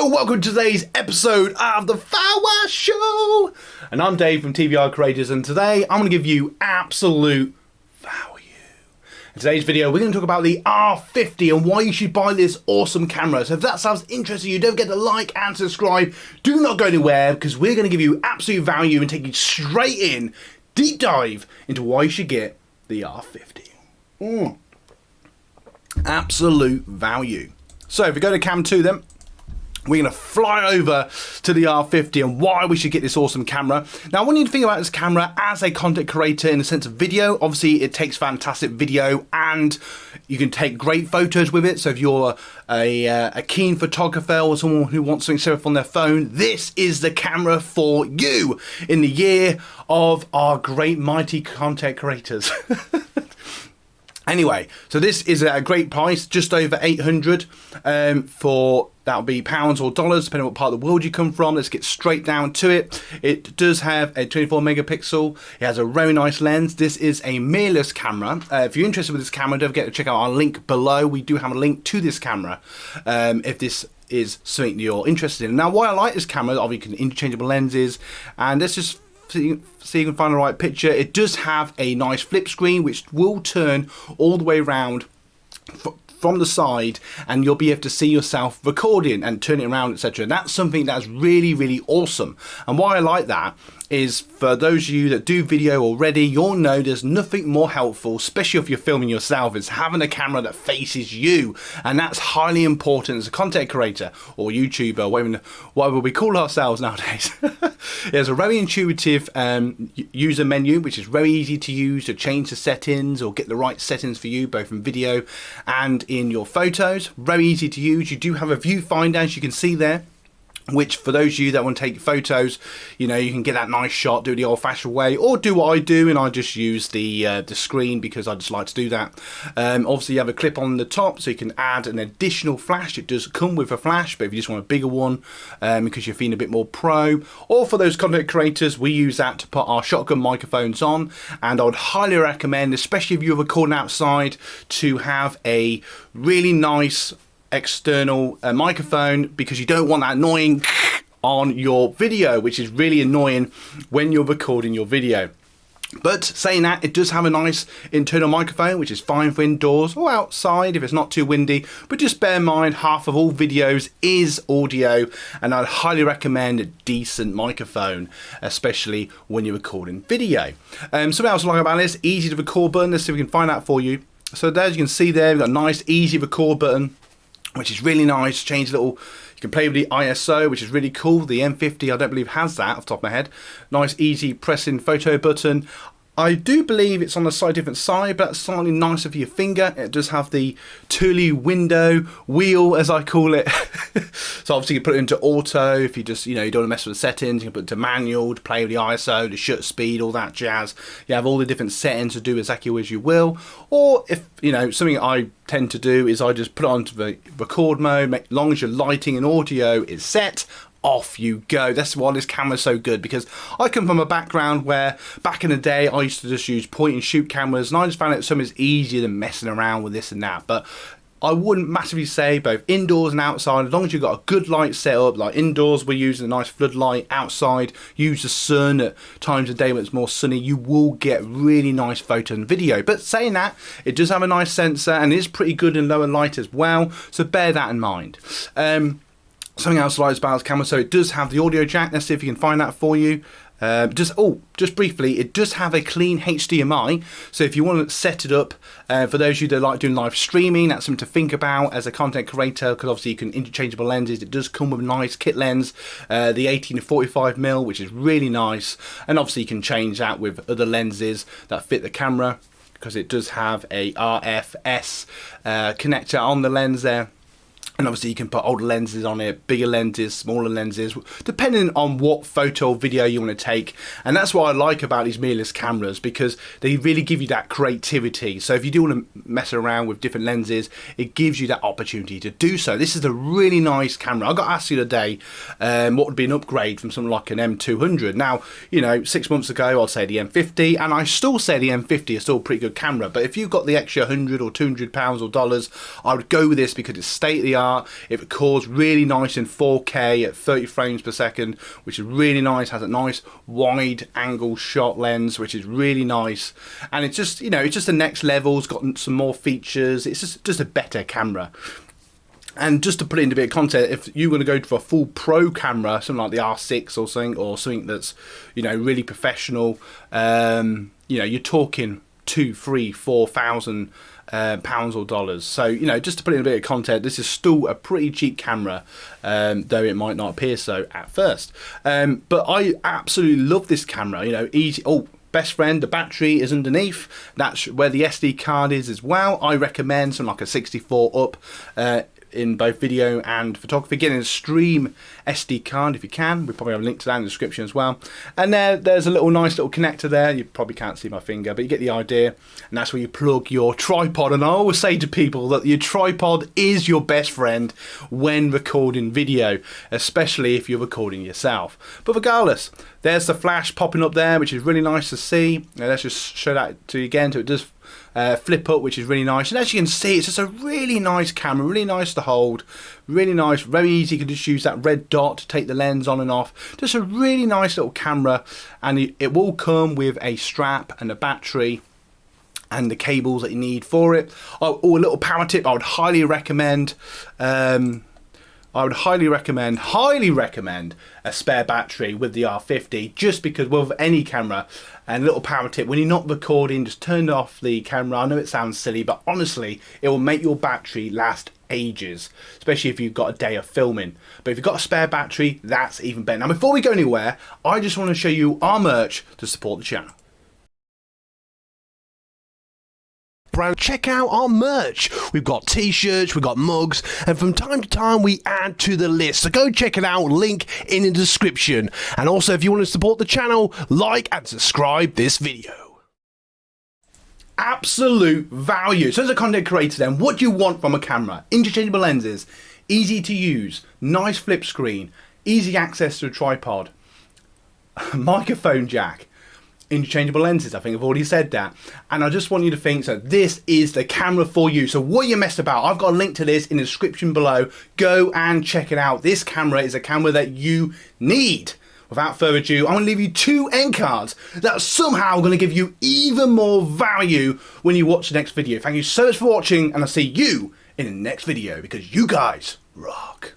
Hello, welcome to today's episode of the Flower Show. And I'm Dave from TVR Creators, and today I'm going to give you absolute value. In today's video, we're going to talk about the R50 and why you should buy this awesome camera. So if that sounds interesting, you don't forget to like and subscribe. Do not go anywhere, because we're going to give you absolute value and take you straight in, deep dive into why you should get the R50. Absolute value. So if we go to Cam 2 then, we're going to fly over to the R50 and why we should get this awesome camera. Now I want you to think about this camera as a content creator in the sense of video. Obviously it takes fantastic video and you can take great photos with it. So if you're a keen photographer or someone who wants something safe on their phone, this is the camera for you in the year of our great mighty content creators. Anyway, so this is at a great price, just over 800 for, that'll be pounds or dollars, depending on what part of the world you come from. Let's get straight down to it. It does have a 24 megapixel. It has a very nice lens. This is a mirrorless camera. If you're interested with this camera, don't forget to check out our link below. We do have a link to this camera if this is something you're interested in. Now, why I like this camera, obviously you can interchangeable lenses, and let's just see you can find the right picture. It does have a nice flip screen which will turn all the way around from the side, and you'll be able to see yourself recording and turn it around, etc. And that's something that's really awesome. And why I like that is, for those of you that do video already, you'll know there's nothing more helpful, especially if you're filming yourself, is having a camera that faces you. And that's highly important as a content creator or YouTuber, whatever we call ourselves nowadays. There's a very intuitive user menu, which is very easy to use to change the settings or get the right settings for you, both in video and in your photos. Very easy to use. You do have a viewfinder, as you can see there, which for those of you that want to take photos, you know, you can get that nice shot, do it the old-fashioned way, or do what I do and I just use the screen because I just like to do that. Obviously you have a clip on the top, so you can add an additional flash. It does come with a flash, but if you just want a bigger one because you're feeling a bit more pro, or for those content creators, we use that to put our shotgun microphones on. And I would highly recommend, especially if you're recording outside, to have a really nice external microphone, because you don't want that annoying on your video, which is really annoying when you're recording your video. But saying that, it does have a nice internal microphone, which is fine for indoors or outside if it's not too windy. But just bear in mind, half of all videos is audio, and I'd highly recommend a decent microphone, especially when you're recording video. Something else I like about this, easy to record button. Let's see if we can find that for you. So there, as you can see there, we've got a nice easy record button, which is really nice. Change a little, you can play with the ISO, which is really cool. The M50 I don't believe has that off the top of my head. Nice easy pressing photo button. I do believe it's on a slightly different side, but that's slightly nicer for your finger. It does have the Thule window wheel, as I call it. So obviously you can put it into auto if you just, you know, you don't want to mess with the settings. You can put it to manual to play with the ISO, the shutter speed, all that jazz. You have all the different settings to do exactly as you will. Or if, you know, something I tend to do is I just put it onto the record mode. As long as your lighting and audio is set, off you go. That's why this camera's so good, because I come from a background where back in the day I used to just use point and shoot cameras, and I just found it so much easier than messing around with this and that. But I wouldn't massively say both indoors and outside, as long as you've got a good light setup. Like indoors, we're using a nice floodlight. Outside, use the sun at times of day when it's more sunny. You will get really nice photo and video. But saying that, it does have a nice sensor and it is pretty good in lower light as well. So bear that in mind. Something else I like about this camera, so it does have the audio jack. Let's see if you can find that for you. Just briefly, it does have a clean HDMI, so if you want to set it up, for those of you that like doing live streaming, that's something to think about as a content creator, because obviously you can interchangeable lenses. It does come with a nice kit lens, the 18-45mm, which is really nice, and obviously you can change that with other lenses that fit the camera, because it does have a RFS connector on the lens there. And obviously you can put older lenses on it, bigger lenses, smaller lenses, depending on what photo or video you want to take. And that's what I like about these mirrorless cameras, because they really give you that creativity. So if you do want to mess around with different lenses, it gives you that opportunity to do so. This is a really nice camera. I got asked the other day what would be an upgrade from something like an M200. Now, you know, 6 months ago I'd say the M50, and I still say the M50 is still a pretty good camera. But if you've got the extra £100 or £200 or dollars, I would go with this because it's state of the art. start. It records really nice in 4K at 30 frames per second, which is really nice. Has a nice wide angle shot lens, which is really nice. And it's just, you know, it's just the next level. It's got some more features. It's just a better camera. And just to put it into a bit of context, if you want to go for a full pro camera, something like the R6 or something that's, you know, really professional, you know, you're talking £2,000, £3,000, £4,000 pounds or dollars. So, you know, just to put it in a bit of context, this is still a pretty cheap camera, though it might not appear so at first. But I absolutely love this camera. You know, easy. Oh, best friend, the battery is underneath. That's where the SD card is as well. I recommend something like a 64 up. In both video and photography. Get a stream SD card if you can. We probably have a link to that in the description as well. And there's a nice little connector there. You probably can't see my finger, but you get the idea. And that's where you plug your tripod. And I always say to people that your tripod is your best friend when recording video, especially if you're recording yourself. But regardless, there's the flash popping up there, which is really nice to see. Now, let's just show that to you again. So it does flip up, which is really nice. And as you can see, it's just a really nice camera, really nice to hold, really nice, very easy. You can just use that red dot to take the lens on and off. Just a really nice little camera, and it will come with a strap and a battery and the cables that you need for it. Oh, a little power tip I would highly recommend. I would highly recommend a spare battery with the R50, just because with any camera. And a little power tip, when you're not recording, just turn off the camera. I know it sounds silly, but honestly, it will make your battery last ages, especially if you've got a day of filming. But if you've got a spare battery, that's even better. Now, before we go anywhere, I just want to show you our merch to support the channel. Check out our merch. We've got t-shirts, we've got mugs, and from time to time we add to the list. So go check it out, link in the description. And also, if you want to support the channel, like and subscribe this video. Absolute value. So as a content creator then, what do you want from a camera? Interchangeable lenses, easy to use, nice flip screen, easy access to a tripod, microphone jack, interchangeable lenses. I think I've already said that. And I just want you to think, so this is the camera for you. So what are you messed about? I've got a link to this in the description below. Go and check it out. This camera is a camera that you need. Without further ado, I'm going to leave you 2 end cards that are somehow going to give you even more value when you watch the next video. Thank you so much for watching, and I'll see you in the next video, because you guys rock.